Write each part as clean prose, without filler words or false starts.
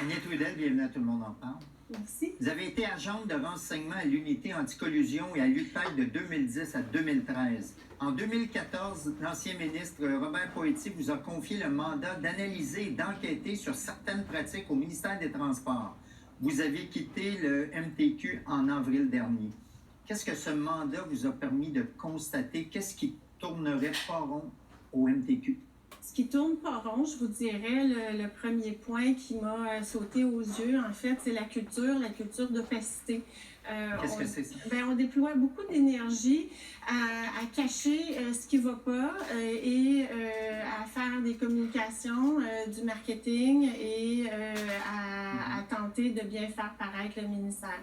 Agnès Trudel, bienvenue à Tout le monde en parle. Merci. Vous avez été agente de renseignement à l'unité anticollusion et à l'UPAC de 2010 à 2013. En 2014, l'ancien ministre Robert Poetti vous a confié le mandat d'analyser et d'enquêter sur certaines pratiques au ministère des Transports. Vous avez quitté le MTQ en avril dernier. Qu'est-ce que ce mandat vous a permis de constater? Qu'est-ce qui tournerait pas rond au MTQ? Ce qui tourne pas rond, je vous dirais, le premier point qui m'a sauté aux yeux, en fait, c'est la culture d'opacité. Qu'est-ce que c'est ça? On déploie beaucoup d'énergie à cacher ce qui va pas et à faire des communications, du marketing et à tenter de bien faire paraître le ministère.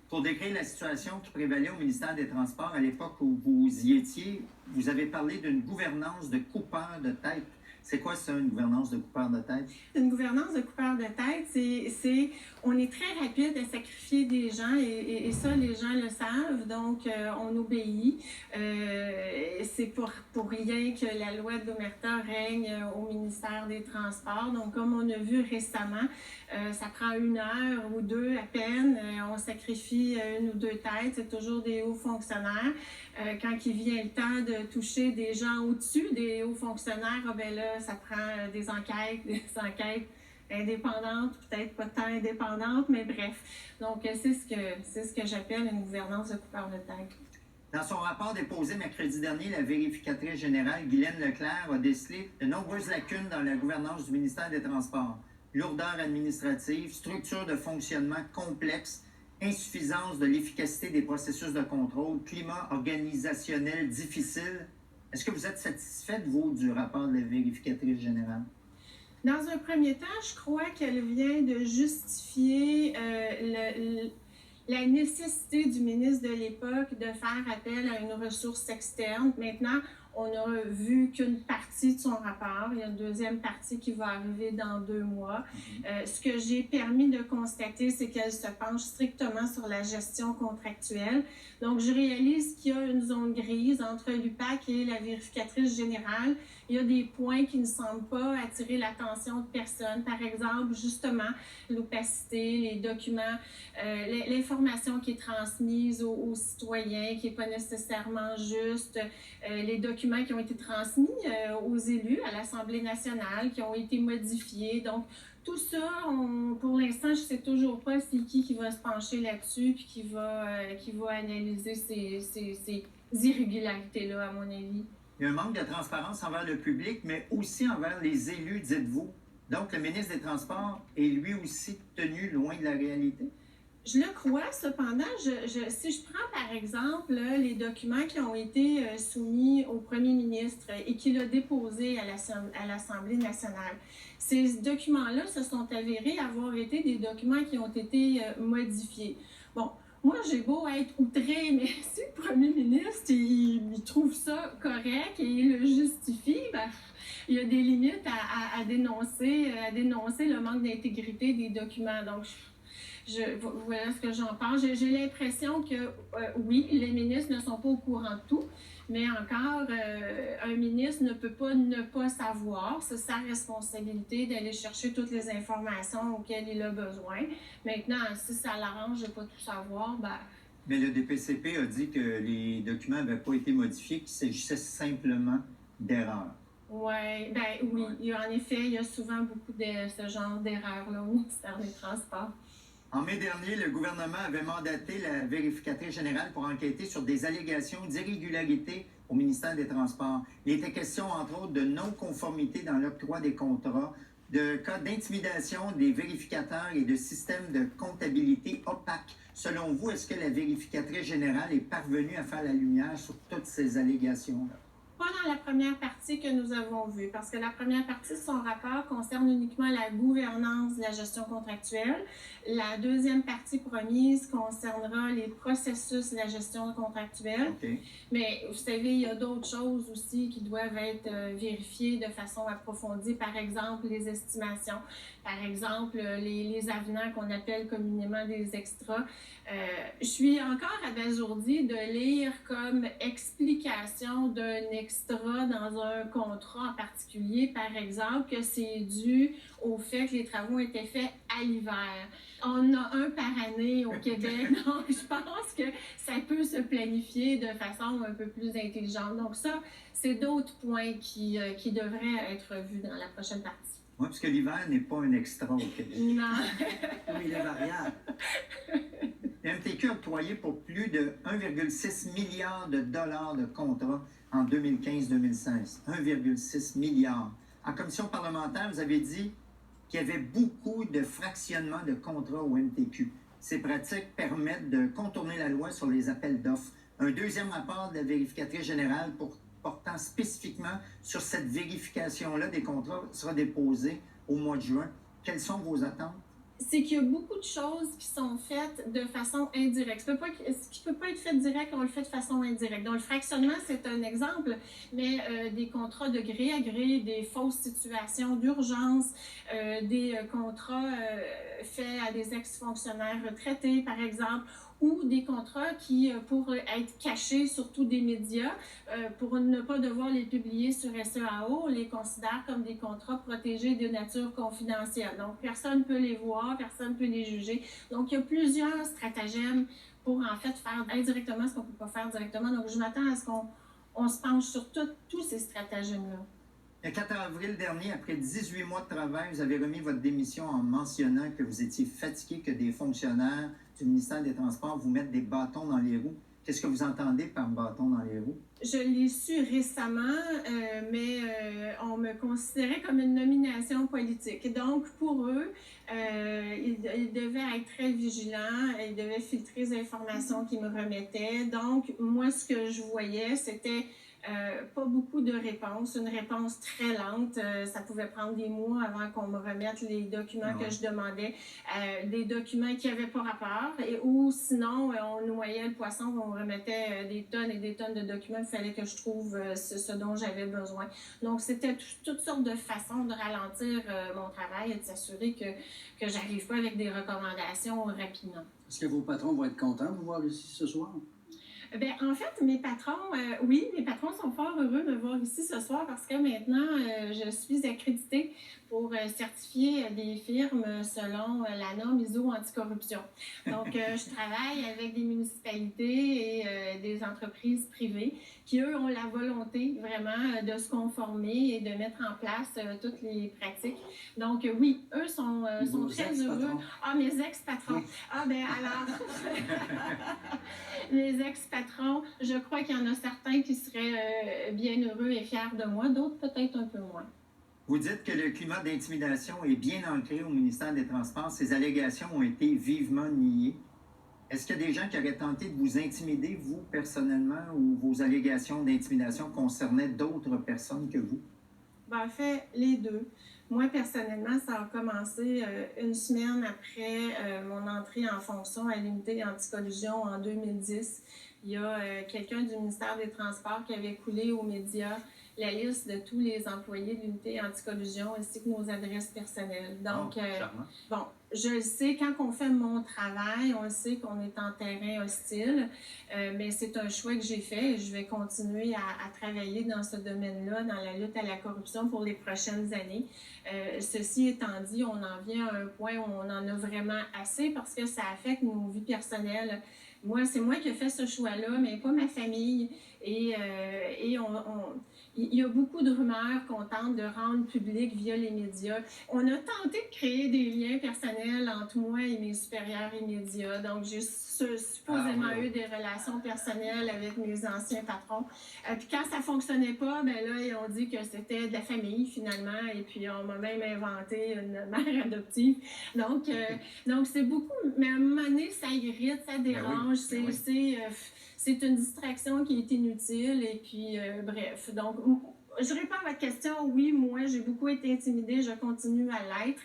Pour décrire la situation qui prévalait au ministère des Transports à l'époque où vous y étiez, vous avez parlé d'une gouvernance de coupeur de tête. C'est quoi ça, une gouvernance de coupeur de tête? Une gouvernance de coupeur de tête, on est très rapide à sacrifier des gens et ça, les gens le savent, donc on obéit. C'est pour rien que la loi de l'Omerta règne au ministère des Transports. Donc, comme on a vu récemment, ça prend 1 heure ou 2 à peine. On sacrifie 1 ou 2 têtes. C'est toujours des hauts fonctionnaires. Quand il vient le temps de toucher des gens au-dessus des hauts fonctionnaires, là, ça prend des enquêtes indépendantes, peut-être pas tant indépendantes, mais bref. Donc, c'est ce que j'appelle une gouvernance de coupeur de tête. Dans son rapport déposé mercredi dernier, la vérificatrice générale Guylaine Leclerc a décelé de nombreuses lacunes dans la gouvernance du ministère des Transports. Lourdeur administrative, structure de fonctionnement complexe, insuffisance de l'efficacité des processus de contrôle, climat organisationnel difficile. Est-ce que vous êtes satisfaite, vous, du rapport de la vérificatrice générale? Dans un premier temps, je crois qu'elle vient de justifier la nécessité du ministre de l'époque de faire appel à une ressource externe. Maintenant, on n'a vu qu'une partie de son rapport. Il y a une deuxième partie qui va arriver dans 2 mois. Ce que j'ai permis de constater, c'est qu'elle se penche strictement sur la gestion contractuelle. Donc, je réalise qu'il y a une zone grise entre l'UPAC et la vérificatrice générale. Il y a des points qui ne semblent pas attirer l'attention de personne. Par exemple, justement, l'opacité, les documents, l'information qui est transmise aux citoyens, qui n'est pas nécessairement juste, les documents qui ont été transmis aux élus à l'Assemblée nationale, qui ont été modifiés. Donc, tout ça, pour l'instant, je ne sais toujours pas c'est qui va se pencher là-dessus puis qui va analyser ces irrégularités-là, à mon avis. Il y a un manque de transparence envers le public, mais aussi envers les élus, dites-vous. Donc, le ministre des Transports est lui aussi tenu loin de la réalité? Je le crois, cependant, si je prends par exemple les documents qui ont été soumis au premier ministre et qu'il a déposés à l'Assemblée nationale, ces documents-là se sont avérés avoir été des documents qui ont été modifiés. Bon, moi, j'ai beau être outrée, mais si le premier ministre il trouve ça correct et il le justifie, il y a des limites à dénoncer le manque d'intégrité des documents. Donc, voilà ce que j'en pense. J'ai l'impression que, oui, les ministres ne sont pas au courant de tout, mais encore, un ministre ne peut pas ne pas savoir. C'est sa responsabilité d'aller chercher toutes les informations auxquelles il a besoin. Maintenant, si ça l'arrange de ne pas tout savoir, Mais le DPCP a dit que les documents n'avaient pas été modifiés, qu'il s'agissait simplement d'erreurs. Oui. En effet, il y a souvent beaucoup de ce genre d'erreurs-là au ministère des Transports. En mai dernier, le gouvernement avait mandaté la vérificatrice générale pour enquêter sur des allégations d'irrégularité au ministère des Transports. Il était question, entre autres, de non-conformité dans l'octroi des contrats, de cas d'intimidation des vérificateurs et de systèmes de comptabilité opaques. Selon vous, est-ce que la vérificatrice générale est parvenue à faire la lumière sur toutes ces allégations-là? Pas dans la première partie que nous avons vue, parce que la première partie de son rapport concerne uniquement la gouvernance de la gestion contractuelle. La deuxième partie promise concernera les processus de la gestion contractuelle. Okay. Mais vous savez, il y a d'autres choses aussi qui doivent être vérifiées de façon approfondie. Par exemple, les estimations. Par exemple, les avenants qu'on appelle communément des extras. Je suis encore abasourdie de lire comme explication d'un extra dans un contrat en particulier, par exemple, que c'est dû au fait que les travaux ont été faits à l'hiver. On a un par année au Québec, donc je pense que ça peut se planifier de façon un peu plus intelligente. Donc ça, c'est d'autres points qui devraient être vus dans la prochaine partie. Oui, parce que l'hiver n'est pas un extra au Québec. Non. Oui, il est variable. Le MTQ a octroyé pour plus de 1,6 milliard de dollars de contrats en 2015-2016. 1,6 milliard. En commission parlementaire, vous avez dit qu'il y avait beaucoup de fractionnement de contrats au MTQ. Ces pratiques permettent de contourner la loi sur les appels d'offres. Un deuxième rapport de la vérificatrice générale portant spécifiquement sur cette vérification-là des contrats sera déposé au mois de juin. Quelles sont vos attentes? C'est qu'il y a beaucoup de choses qui sont faites de façon indirecte. Ce qui ne peut pas être fait direct, on le fait de façon indirecte. Donc, le fractionnement, c'est un exemple, mais des contrats de gré à gré, des fausses situations d'urgence, des contrats faits à des ex-fonctionnaires retraités, par exemple, ou des contrats qui, pour être cachés, surtout des médias, pour ne pas devoir les publier sur SEAO, on les considère comme des contrats protégés de nature confidentielle. Donc, personne ne peut les voir, personne ne peut les juger. Donc, il y a plusieurs stratagèmes pour, en fait, faire indirectement ce qu'on ne peut pas faire directement. Donc, je m'attends à ce qu'on se penche sur tous ces stratagèmes-là. Le 4 avril dernier, après 18 mois de travail, vous avez remis votre démission en mentionnant que vous étiez fatigué, que des fonctionnaires du ministère des Transports vous mettent des bâtons dans les roues. Qu'est-ce que vous entendez par bâton dans les roues? Je l'ai su récemment, mais on me considérait comme une nomination politique. Donc, pour eux, ils devaient être très vigilants, ils devaient filtrer les informations qu'ils me remettaient. Donc, moi, ce que je voyais, c'était pas beaucoup de réponses, une réponse très lente. Ça pouvait prendre des mois avant qu'on me remette les documents que je demandais, des documents qui n'avaient pas rapport, ou sinon, on noyait le poisson, on me remettait des tonnes et des tonnes de documents. Il fallait que je trouve ce dont j'avais besoin. Donc, c'était toutes sortes de façons de ralentir mon travail et de s'assurer que j'arrive pas avec des recommandations rapidement. Est-ce que vos patrons vont être contents de vous voir ici ce soir? Bien, en fait, mes patrons, oui, mes patrons sont fort heureux de me voir ici ce soir parce que maintenant, je suis accréditée pour certifier des firmes selon la norme ISO anticorruption. Donc, je travaille avec des municipalités et des entreprises privées qui, eux, ont la volonté vraiment de se conformer et de mettre en place toutes les pratiques. Donc, oui, eux sont très heureux. Ah, mes ex-patrons. Oui. Ah, bien, alors... Les ex-patrons, je crois qu'il y en a certains qui seraient bien heureux et fiers de moi, d'autres peut-être un peu moins. Vous dites que le climat d'intimidation est bien ancré au ministère des Transports. Ces allégations ont été vivement niées. Est-ce qu'il y a des gens qui auraient tenté de vous intimider, vous, personnellement, ou vos allégations d'intimidation concernaient d'autres personnes que vous? Ben, en fait, les deux. Moi, personnellement, ça a commencé une semaine après mon entrée en fonction à l'unité anticollusion en 2010. Il y a quelqu'un du ministère des Transports qui avait coulé aux médias la liste de tous les employés de l'unité anticollusion ainsi que nos adresses personnelles. Donc, bon, je le sais, quand on fait mon travail, on sait qu'on est en terrain hostile, mais c'est un choix que j'ai fait et je vais continuer à travailler dans ce domaine-là, dans la lutte à la corruption pour les prochaines années. Ceci étant dit, on en vient à un point où on en a vraiment assez parce que ça affecte nos vies personnelles. Moi, c'est moi qui ai fait ce choix-là, mais pas ma famille. Et il y a beaucoup de rumeurs qu'on tente de rendre publiques via les médias. On a tenté de créer des liens personnels entre moi et mes supérieurs immédiats. Donc, j'ai supposément eu des relations personnelles avec mes anciens patrons. Puis quand ça fonctionnait pas, ben là, ils ont dit que c'était de la famille, finalement. Et puis, on m'a même inventé une mère adoptive. Donc c'est beaucoup... Mais à un moment donné, ça irrite, ça dérange. C'est une distraction qui est inutile et puis bref. Donc, je réponds à votre question. Oui, moi, j'ai beaucoup été intimidée. Je continue à l'être.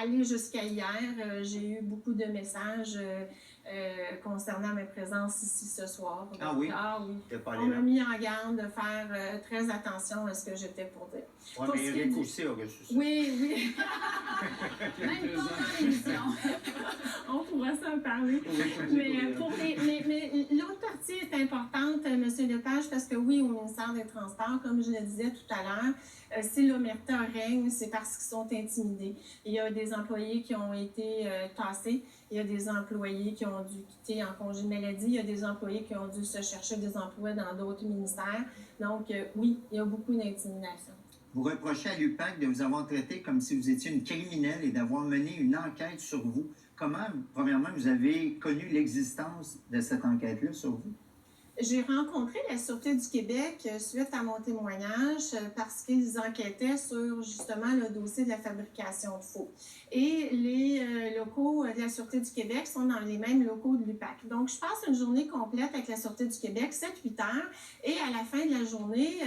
Aller jusqu'à hier, j'ai eu beaucoup de messages concernant ma présence ici ce soir. Donc, ah oui? On m'a mis en garde de faire très attention à ce que j'étais pour dire. Oui, mais Éric aussi a reçu ça. Oui. Même pas dans l'émission. On pourra s'en parler. Mais l'autre partie est importante, M. Lepage, parce que oui, au ministère ministère des Transports, comme je le disais tout à l'heure, si l'omerta règne, c'est parce qu'ils sont intimidés. Il y a des employés qui ont été tassés, il y a des employés qui ont dû quitter en congé de maladie, il y a des employés qui ont dû se chercher des emplois dans d'autres ministères. Donc, oui, il y a beaucoup d'intimidation. Vous reprochez à l'UPAC de vous avoir traité comme si vous étiez une criminelle et d'avoir mené une enquête sur vous. Comment, premièrement, vous avez connu l'existence de cette enquête-là sur vous? J'ai rencontré la Sûreté du Québec suite à mon témoignage parce qu'ils enquêtaient sur justement le dossier de la fabrication de faux. Et les locaux de la Sûreté du Québec sont dans les mêmes locaux de l'UPAC. Donc, je passe une journée complète avec la Sûreté du Québec, 7-8 heures, et à la fin de la journée,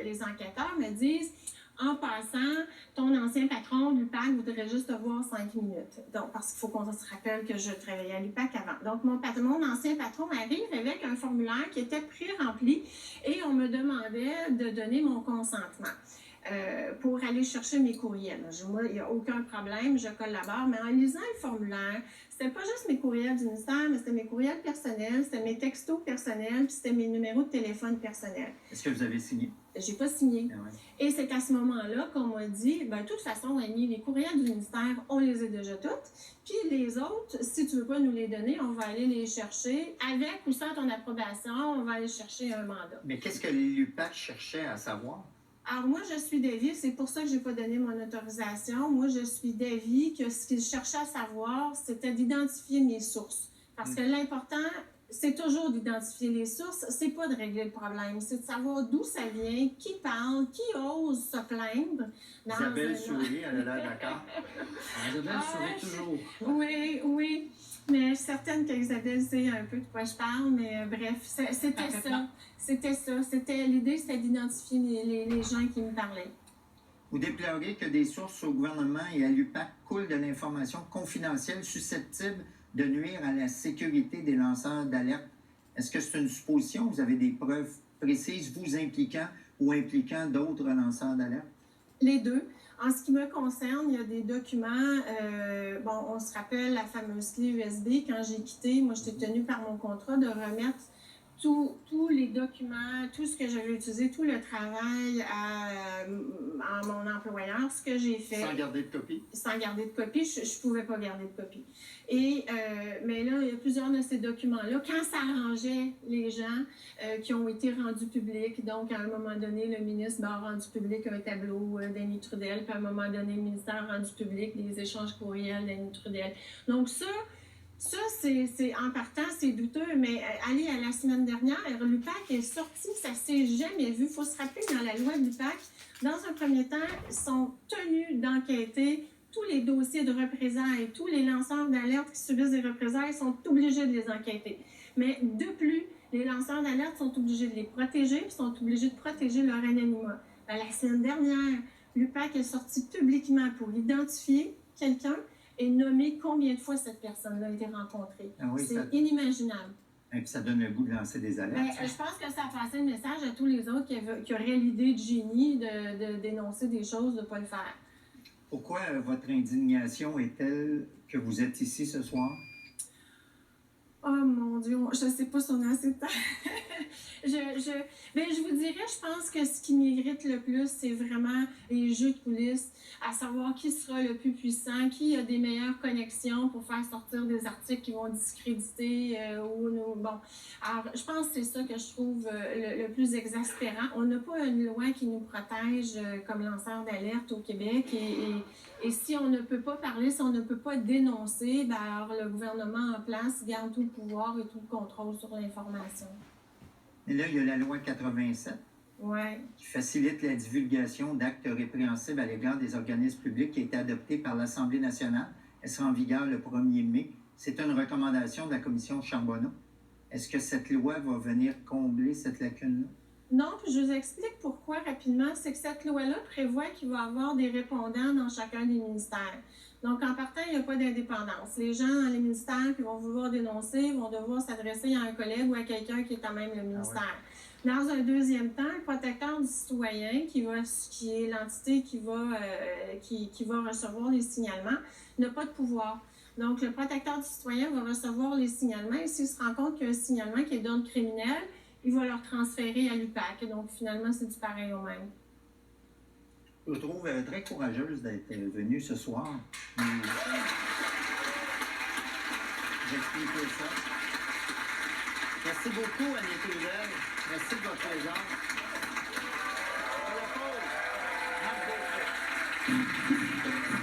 les enquêteurs me disent: en passant, ton ancien patron de l'UPAC voudrait juste te voir 5 minutes. Donc, parce qu'il faut qu'on se rappelle que je travaillais à l'UPAC avant. Donc, mon ancien patron arrive avec un formulaire qui était pré-rempli et on me demandait de donner mon consentement pour aller chercher mes courriels. Moi, il n'y a aucun problème, je collabore, mais en lisant le formulaire, c'était pas juste mes courriels du ministère, mais c'était mes courriels personnels, c'était mes textos personnels, puis c'était mes numéros de téléphone personnels. Est-ce que vous avez signé? J'ai pas signé. Ah ouais. Et c'est à ce moment-là qu'on m'a dit, ben, de toute façon, Annie, les courriels du ministère, on les a déjà toutes. Puis les autres, si tu veux pas nous les donner, on va aller les chercher. Avec ou sans ton approbation, on va aller chercher un mandat. Mais qu'est-ce que l'UPAC cherchait à savoir? Alors moi, je suis d'avis, c'est pour ça que j'ai pas donné mon autorisation. Moi, je suis d'avis que ce qu'ils cherchaient à savoir, c'était d'identifier mes sources. Parce que l'important, c'est toujours d'identifier les sources, c'est pas de régler le problème, c'est de savoir d'où ça vient, qui parle, qui ose se plaindre. Isabelle sourit, elle a l'air d'accord. Isabelle sourit toujours. Oui, mais je suis certaine qu'Isabelle sait un peu de quoi je parle, mais bref, c'était ça. L'idée, c'était d'identifier les gens qui me parlaient. Vous déplorez que des sources au gouvernement et à l'UPAC coulent de l'information confidentielle susceptible de nuire à la sécurité des lanceurs d'alerte. Est-ce que c'est une supposition? Vous avez des preuves précises vous impliquant ou impliquant d'autres lanceurs d'alerte? Les deux. En ce qui me concerne, il y a des documents, on se rappelle la fameuse clé USB. Quand j'ai quitté, moi, j'étais tenue par mon contrat de remettre tous les documents, tout ce que j'avais utilisé, tout le travail à mon employeur, ce que j'ai fait. Sans garder de copie? Sans garder de copie, je ne pouvais pas garder de copie. Mais là, il y a plusieurs de ces documents-là, quand ça arrangeait les gens qui ont été rendus publics, donc à un moment donné, le ministre a rendu public un tableau d'Annie Trudel, puis à un moment donné, le ministère a rendu public des échanges courriels d'Annie Trudel. Donc ça, c'est en partant, c'est douteux, mais allez, à la semaine dernière, l'UPAC est sorti, ça s'est jamais vu. Il faut se rappeler que dans la loi de l'UPAC, dans un premier temps, ils sont tenus d'enquêter tous les dossiers de représailles, tous les lanceurs d'alerte qui subissent des représailles sont obligés de les enquêter. Mais de plus, les lanceurs d'alerte sont obligés de les protéger, puis sont obligés de protéger leur anonymat. La semaine dernière, l'UPAC est sorti publiquement pour identifier quelqu'un et nommer combien de fois cette personne-là a été rencontrée. Ah oui, c'est inimaginable. Et puis ça donne le goût de lancer des alertes. Je pense que ça a passé un message à tous les autres qui auraient l'idée de génie de dénoncer des choses, de ne pas le faire. Pourquoi votre indignation est telle que vous êtes ici ce soir? Oh mon Dieu, je ne sais pas si on a assez de temps. Je vous dirais, je pense que ce qui m'irrite le plus, c'est vraiment les jeux de coulisses, à savoir qui sera le plus puissant, qui a des meilleures connexions pour faire sortir des articles qui vont discréditer Bon, alors je pense que c'est ça que je trouve le plus exaspérant. On n'a pas une loi qui nous protège comme lanceur d'alerte au Québec et si on ne peut pas parler, si on ne peut pas dénoncer, ben alors le gouvernement en place garde tout le pouvoir et tout le contrôle sur l'information. Et là, il y a la loi 87 qui facilite la divulgation d'actes répréhensibles à l'égard des organismes publics qui a été adoptée par l'Assemblée nationale. Elle sera en vigueur le 1er mai. C'est une recommandation de la commission Charbonneau. Est-ce que cette loi va venir combler cette lacune-là? Non, puis je vous explique pourquoi rapidement. C'est que cette loi-là prévoit qu'il va y avoir des répondants dans chacun des ministères. Donc, en partant, il n'y a pas d'indépendance. Les gens dans les ministères qui vont vouloir dénoncer vont devoir s'adresser à un collègue ou à quelqu'un qui est à même le ministère. Dans un deuxième temps, le protecteur du citoyen, qui est l'entité qui va recevoir les signalements, n'a pas de pouvoir. Donc, le protecteur du citoyen va recevoir les signalements et s'il se rend compte qu'il y a un signalement qui est d'ordre criminel, il va leur transférer à l'UPAC. Donc, finalement, c'est du pareil au même. Je vous trouve très courageuse d'être venue ce soir. J'explique ça. Merci beaucoup, Annie Trudel. Merci de votre présence. Pour le pôle, Marc Beaupré.